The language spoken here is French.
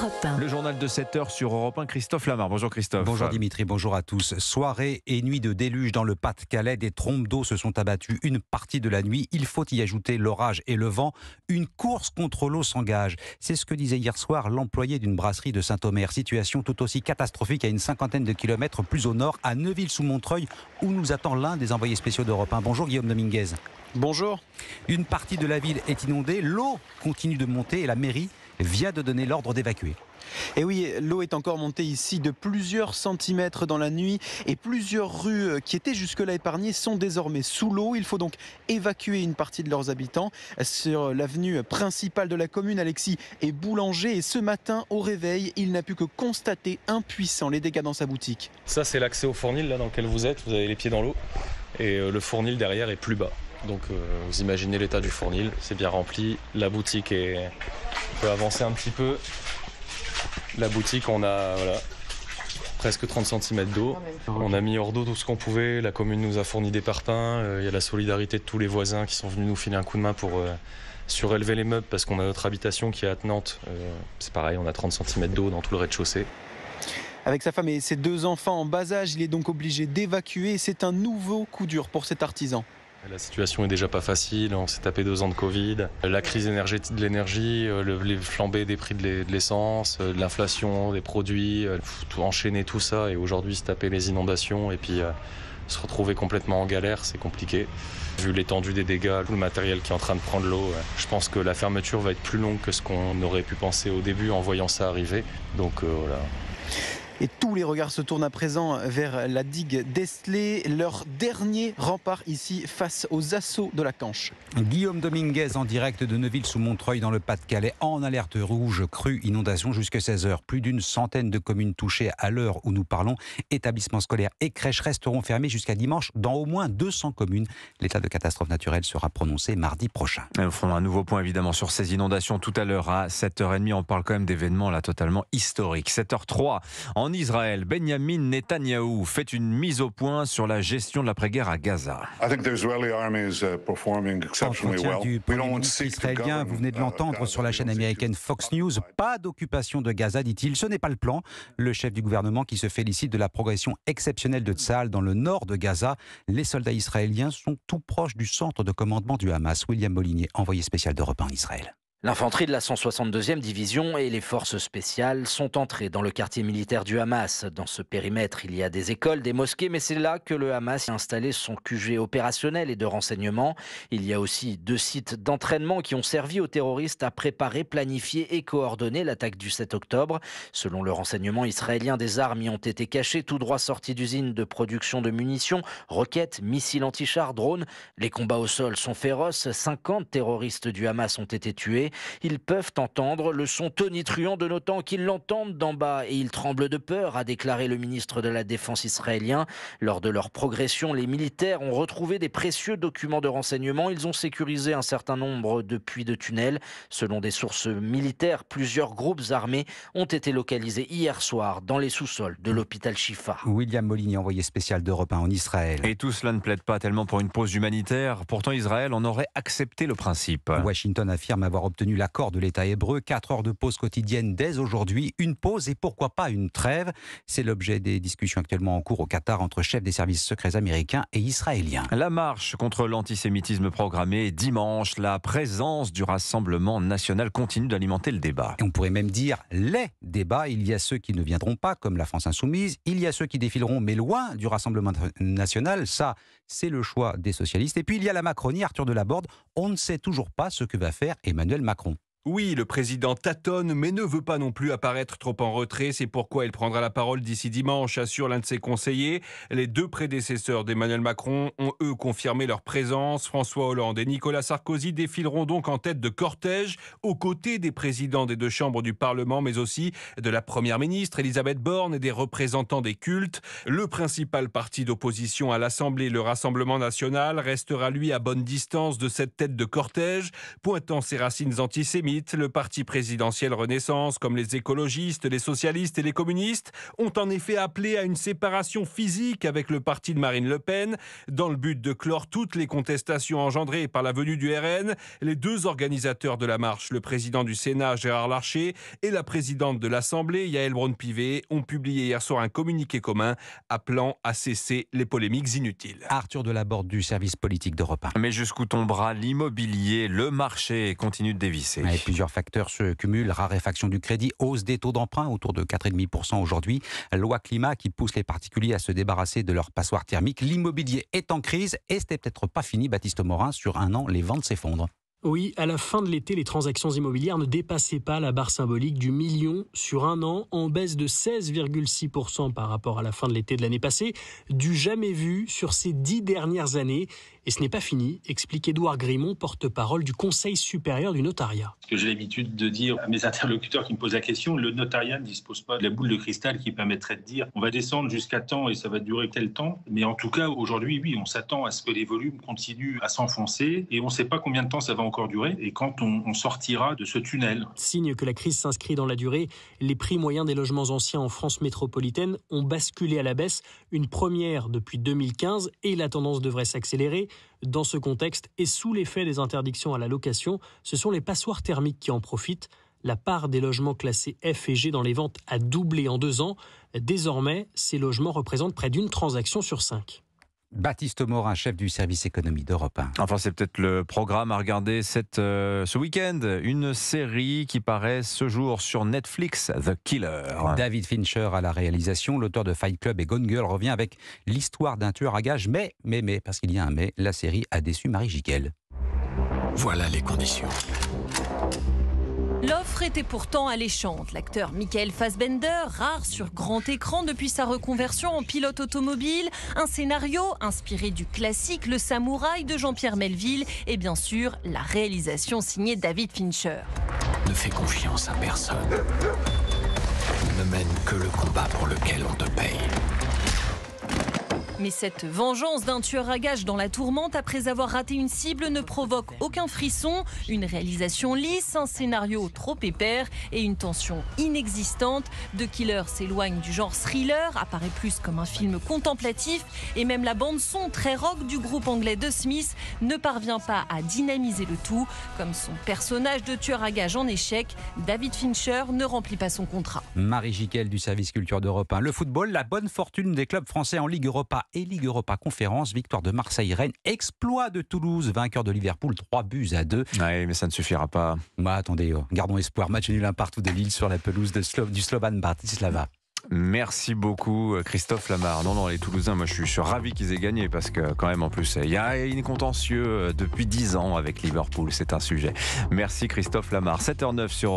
Europe 1. Le journal de 7h sur Europe 1, Christophe Lamar. Bonjour Christophe. Bonjour Dimitri, bonjour à tous. Soirée et nuit de déluge dans le Pas-de-Calais. Des trompes d'eau se sont abattues une partie de la nuit. Il faut y ajouter l'orage et le vent. Une course contre l'eau s'engage. C'est ce que disait hier soir l'employé d'une brasserie de Saint-Omer. Situation tout aussi catastrophique à une cinquantaine de kilomètres plus au nord, à Neuville-sous-Montreuil, où nous attend l'un des envoyés spéciaux d'Europe 1. Bonjour Guillaume Dominguez. Bonjour. Une partie de la ville est inondée. L'eau continue de monter et la mairie vient de donner l'ordre d'évacuer. Et oui, l'eau est encore montée ici de plusieurs centimètres dans la nuit et plusieurs rues qui étaient jusque-là épargnées sont désormais sous l'eau. Il faut donc évacuer une partie de leurs habitants. Sur l'avenue principale de la commune, Alexis est boulanger et ce matin, au réveil, il n'a pu que constater impuissant les dégâts dans sa boutique. Ça, c'est l'accès au fournil là, dans lequel vous êtes. Vous avez les pieds dans l'eau et le fournil derrière est plus bas. Donc vous imaginez l'état du fournil, c'est bien rempli. La boutique peut avancer un petit peu. La boutique, on a presque 30 cm d'eau. On a mis hors d'eau tout ce qu'on pouvait. La commune nous a fourni des parpaings. Il y a la solidarité de tous les voisins qui sont venus nous filer un coup de main pour surélever les meubles parce qu'on a notre habitation qui est attenante. C'est pareil, on a 30 cm d'eau dans tout le rez-de-chaussée. Avec sa femme et ses deux enfants en bas âge, il est donc obligé d'évacuer. C'est un nouveau coup dur pour cet artisan. La situation est déjà pas facile, on s'est tapé 2 ans de Covid, la crise énergétique de l'énergie, les flambées des prix de l'essence, de l'inflation, des produits, tout enchaîner tout ça et aujourd'hui se taper les inondations et puis se retrouver complètement en galère, c'est compliqué. Vu l'étendue des dégâts, tout le matériel qui est en train de prendre l'eau, je pense que la fermeture va être plus longue que ce qu'on aurait pu penser au début en voyant ça arriver. Donc voilà. Et tous les regards se tournent à présent vers la digue d'Estlé, leur dernier rempart ici face aux assauts de la Canche. Guillaume Dominguez en direct de Neuville-sous-Montreuil dans le Pas-de-Calais, en alerte rouge, crue, inondation jusqu'à 16h. Plus d'une centaine de communes touchées à l'heure où nous parlons. Établissements scolaires et crèches resteront fermés jusqu'à dimanche dans au moins 200 communes. L'état de catastrophe naturelle sera prononcé mardi prochain. Nous ferons un nouveau point évidemment sur ces inondations tout à l'heure à 7h30. On parle quand même d'événements là totalement historiques. 7h03 en Israël, Benjamin Netanyahou fait une mise au point sur la gestion de l'après-guerre à Gaza. Entretien du Premier ministre israélien, vous venez de l'entendre sur la chaîne américaine Fox News. Pas d'occupation de Gaza, dit-il. Ce n'est pas le plan. Le chef du gouvernement qui se félicite de la progression exceptionnelle de Tsahal dans le nord de Gaza. Les soldats israéliens sont tout proches du centre de commandement du Hamas. William Molinier, envoyé spécial d'Europe 1 en Israël. L'infanterie de la 162e division et les forces spéciales sont entrées dans le quartier militaire du Hamas. Dans ce périmètre, il y a des écoles, des mosquées, mais c'est là que le Hamas a installé son QG opérationnel et de renseignement. Il y a aussi 2 sites d'entraînement qui ont servi aux terroristes à préparer, planifier et coordonner l'attaque du 7 octobre. Selon le renseignement israélien, des armes y ont été cachées, tout droit sorties d'usines de production de munitions, roquettes, missiles anti-chars, drones. Les combats au sol sont féroces. 50 terroristes du Hamas ont été tués. Ils peuvent entendre le son tonitruant de nos tanks. Ils l'entendent d'en bas et ils tremblent de peur, a déclaré le ministre de la Défense israélien. Lors de leur progression, les militaires ont retrouvé des précieux documents de renseignement. Ils ont sécurisé un certain nombre de puits de tunnels. Selon des sources militaires, plusieurs groupes armés ont été localisés hier soir dans les sous-sols de l'hôpital Shifa. William Molinier, envoyé spécial d'Europe 1 en Israël. Et tout cela ne plaide pas tellement pour une pause humanitaire. Pourtant, Israël en aurait accepté le principe. Washington affirme avoir obtenu l'accord de l'État hébreu. 4 heures de pause quotidienne dès aujourd'hui. Une pause et pourquoi pas une trêve. C'est l'objet des discussions actuellement en cours au Qatar entre chefs des services secrets américains et israéliens. La marche contre l'antisémitisme programmée dimanche. La présence du Rassemblement national continue d'alimenter le débat. Et on pourrait même dire les débats. Il y a ceux qui ne viendront pas, comme la France Insoumise. Il y a ceux qui défileront, mais loin du Rassemblement national. Ça, c'est le choix des socialistes. Et puis il y a la Macronie, Arthur Delaborde. On ne sait toujours pas ce que va faire Emmanuel Macron. Oui, le président tâtonne, mais ne veut pas non plus apparaître trop en retrait. C'est pourquoi il prendra la parole d'ici dimanche, assure l'un de ses conseillers. Les 2 prédécesseurs d'Emmanuel Macron ont, eux, confirmé leur présence. François Hollande et Nicolas Sarkozy défileront donc en tête de cortège, aux côtés des présidents des 2 chambres du Parlement, mais aussi de la première ministre, Elisabeth Borne, et des représentants des cultes. Le principal parti d'opposition à l'Assemblée, le Rassemblement national, restera, lui, à bonne distance de cette tête de cortège, pointant ses racines antisémites limites. Le parti présidentiel Renaissance, comme les écologistes, les socialistes et les communistes, ont en effet appelé à une séparation physique avec le parti de Marine Le Pen, dans le but de clore toutes les contestations engendrées par la venue du RN. Les deux organisateurs de la marche, le président du Sénat Gérard Larcher et la présidente de l'Assemblée Yaël Braun-Pivet, ont publié hier soir un communiqué commun appelant à cesser les polémiques inutiles. Arthur Delaborde du service politique d'Europe 1. Mais jusqu'où tombera l'immobilier? Le marché continue de dévisser. Et plusieurs facteurs se cumulent. Raréfaction du crédit, hausse des taux d'emprunt autour de 4,5% aujourd'hui. Loi climat qui pousse les particuliers à se débarrasser de leurs passoires thermiques. L'immobilier est en crise et c'était peut-être pas fini, Baptiste Morin. Sur un an, les ventes s'effondrent. Oui, à la fin de l'été, les transactions immobilières ne dépassaient pas la barre symbolique du million sur un an, en baisse de 16,6% par rapport à la fin de l'été de l'année passée, du jamais vu sur ces 10 dernières années. Et ce n'est pas fini, explique Édouard Grimont, porte-parole du Conseil supérieur du notariat. Ce que j'ai l'habitude de dire à mes interlocuteurs qui me posent la question, le notariat ne dispose pas de la boule de cristal qui permettrait de dire on va descendre jusqu'à temps et ça va durer tel temps. Mais en tout cas, aujourd'hui, oui, on s'attend à ce que les volumes continuent à s'enfoncer et on ne sait pas combien de temps ça va encore durer et quand on sortira de ce tunnel. Signe que la crise s'inscrit dans la durée, les prix moyens des logements anciens en France métropolitaine ont basculé à la baisse, une première depuis 2015 et la tendance devrait s'accélérer. Dans ce contexte et sous l'effet des interdictions à la location, ce sont les passoires thermiques qui en profitent. La part des logements classés F et G dans les ventes a doublé en 2 ans. Désormais, ces logements représentent près d'une transaction sur 5. Baptiste Morin, chef du service économie d'Europe 1. Enfin, c'est peut-être le programme à regarder ce week-end. Une série qui paraît ce jour sur Netflix, The Killer. David Fincher à la réalisation, l'auteur de Fight Club et Gone Girl revient avec l'histoire d'un tueur à gages. Mais, parce qu'il y a un mais, la série a déçu Marie Jiquel. Voilà les conditions. L'offre était pourtant alléchante. L'acteur Michael Fassbender, rare sur grand écran depuis sa reconversion en pilote automobile, un scénario inspiré du classique Le Samouraï de Jean-Pierre Melville et bien sûr la réalisation signée David Fincher. Ne fais confiance à personne. Ne mène que le combat pour lequel on te paye. Mais cette vengeance d'un tueur à gages dans la tourmente après avoir raté une cible ne provoque aucun frisson. Une réalisation lisse, un scénario trop épais et une tension inexistante. The Killer s'éloigne du genre thriller, apparaît plus comme un film contemplatif et même la bande-son très rock du groupe anglais The Smiths ne parvient pas à dynamiser le tout. Comme son personnage de tueur à gages en échec, David Fincher ne remplit pas son contrat. Marie Jiquel du service culture d'Europe 1. Le football, la bonne fortune des clubs français en Ligue Europa et Ligue Europa Conférence, victoire de Marseille-Rennes, exploit de Toulouse, vainqueur de Liverpool, 3-2. Oui, mais ça ne suffira pas. Bah, attendez, gardons espoir. Match nul un partout de Lille sur la pelouse du Slovan Bratislava. Merci beaucoup Christophe Lamar. Non, les Toulousains, moi je suis ravi qu'ils aient gagné parce que quand même en plus il y a une contentieux depuis 10 ans avec Liverpool, c'est un sujet. Merci Christophe Lamar. 7h09 sur